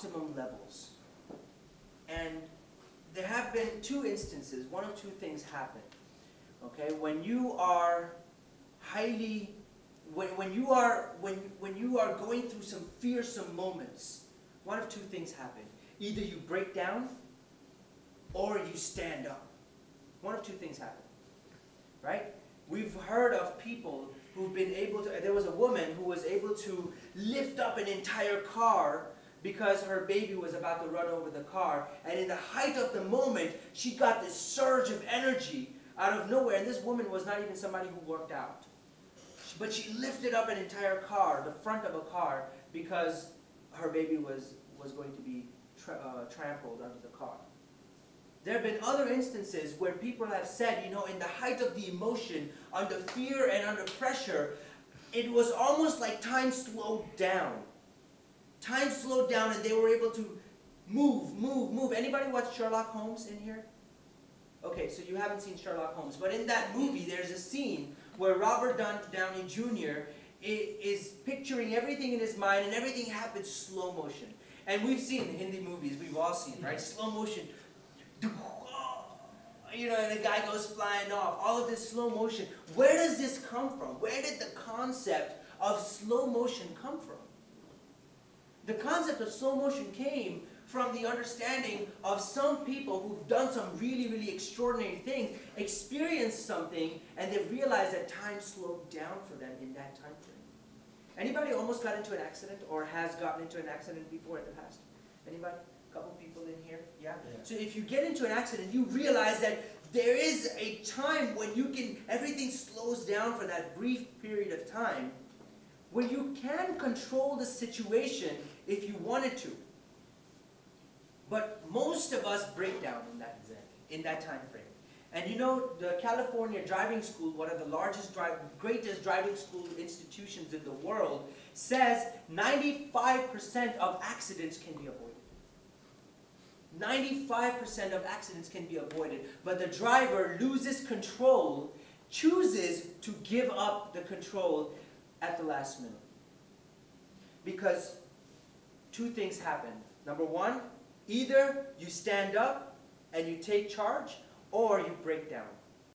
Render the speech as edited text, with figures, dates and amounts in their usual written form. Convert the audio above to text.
optimum levels. And there have been two instances, one of two things happen. Okay, when you are highly, when you are going through some fearsome moments, one of two things happen. Either you break down or you stand up. One of two things happen, right? We've heard of people who've been able to, there was a woman who was able to lift up an entire car because her baby was about to run over the car, and in the height of the moment, she got this surge of energy out of nowhere, and this woman was not even somebody who worked out. But she lifted up an entire car, the front of a car, because her baby was going to be trampled under the car. There have been other instances where people have said, you know, in the height of the emotion, under fear and under pressure, it was almost like time slowed down. Time slowed down and they were able to move. Anybody watch Sherlock Holmes in here? Okay, so you haven't seen Sherlock Holmes, but in that movie there's a scene where Robert Downey Jr. is picturing everything in his mind and everything happens slow motion. And we've seen in Hindi movies, we've all seen, right? Slow motion. You know, and the guy goes flying off. All of this slow motion. Where does this come from? Where did the concept of slow motion come from? The concept of slow motion came from the understanding of some people who've done some really, really extraordinary things, experienced something, and they've realized that time slowed down for them in that time frame. Anybody almost got into an accident or has gotten into an accident before in the past? Anybody? A couple people in here? Yeah? So if you get into an accident, you realize that there is a time when you can, everything slows down for that brief period of time where you can control the situation if you wanted to. But most of us break down in that time frame. And you know, the California Driving School, one of the largest, greatest driving school institutions in the world, says 95% of accidents can be avoided. 95% of accidents can be avoided, but the driver loses control, chooses to give up the control at the last minute. Because two things happen. Number one, either you stand up and you take charge, or you break down.